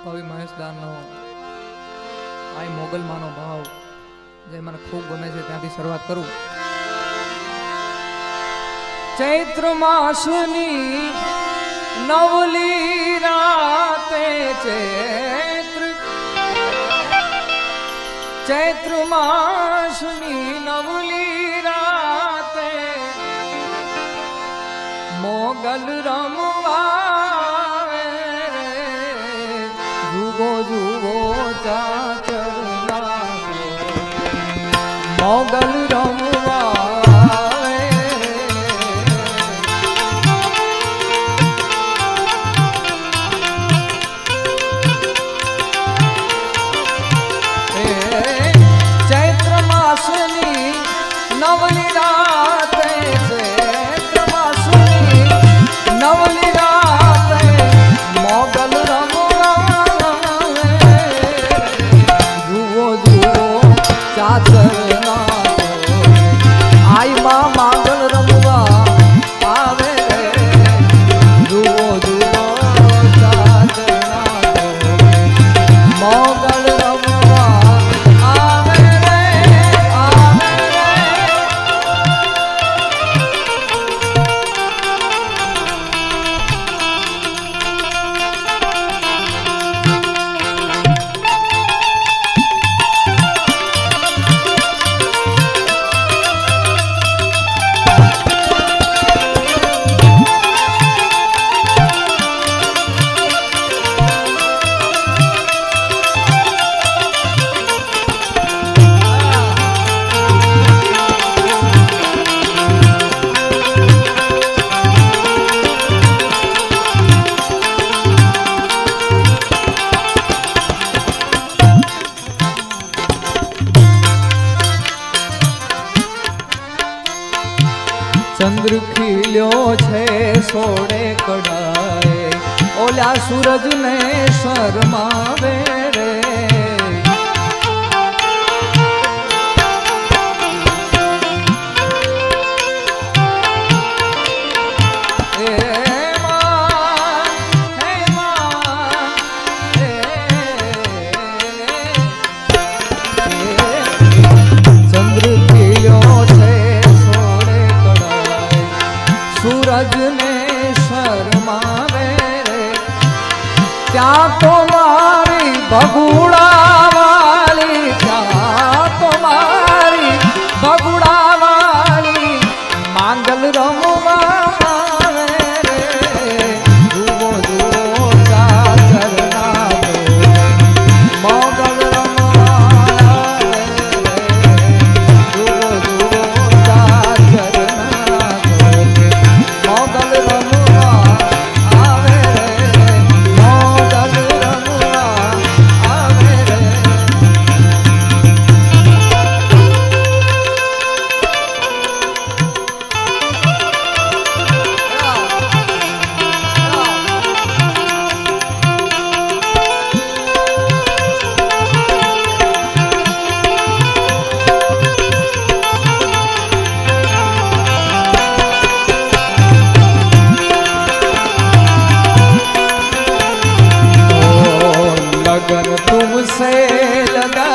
કવિ મહેશદારનો આ મોગલમાંનો ભાવ જે મને ખૂબ ગમે છે ત્યાંથી શરૂઆત કરું. ચૈત્ર માસની નવલી રાતે ચૈત્ર માસની નવલી રાતે મોગલ રમવા જુગો જુગો ચાચર મોગલ રમવા ચૈત્ર માસની નવલી રાતે ચૈત્ર માસની નવલી રાતે મોગલ રમવા જુઓ જુઓ ચાચર આઈ માં માગલ રમવા આવે જુઓ જુઓ ચાચર મોગલ રમવા આવે રે આવે રે. ચંદ્ર ખીલ્યો છે સોડે કડાએ ઓલા સૂરજ ને શરમાવે રે સૂરજને શરમાવે રે ત્યાં તો મારી ભગુડા વાલી ત્યાં તો મારી ભગુડા વાલી માંગલ રમવા આવે રે જુઓ જુઓ ચાચર મોગલ રમવા આવે જુઓ જુઓ ચાચર મોગલ રમવા આવે રે મોગલ રમવા આવે રે. लगन तुमसे लगा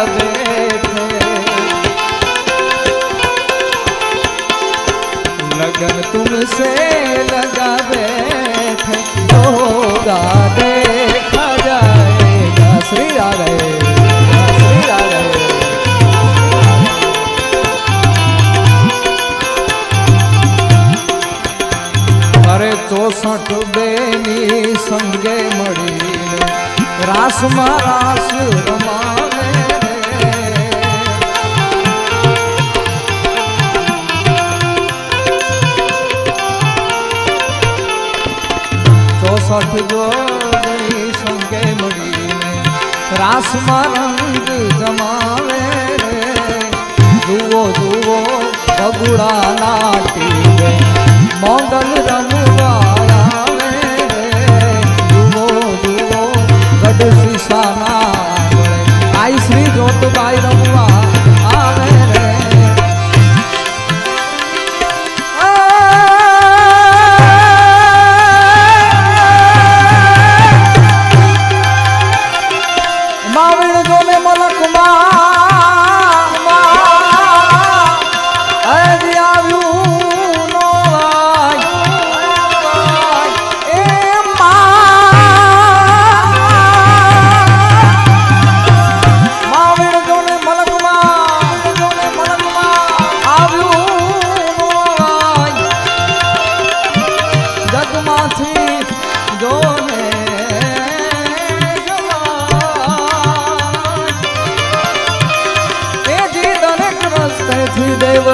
बैठे लगन तुमसे लगा बैठे होगा देखा जाएगा श्री राधे श्री राधे. अरे 64 બેની સંગે મળીને રાસમાં રાસ રમાવે ચોસઠ જોડી સંગે મળીને રાસમાં રંગ જમાવે જુઓ જુઓ ભગુડા નાટી મોગલ રમવા આવે જુઓ જુઓ ગઢ શીશાના આઈ શ્રી જોતબાઈ રમવા આવે રે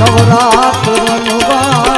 નવરાત્રનું ગાન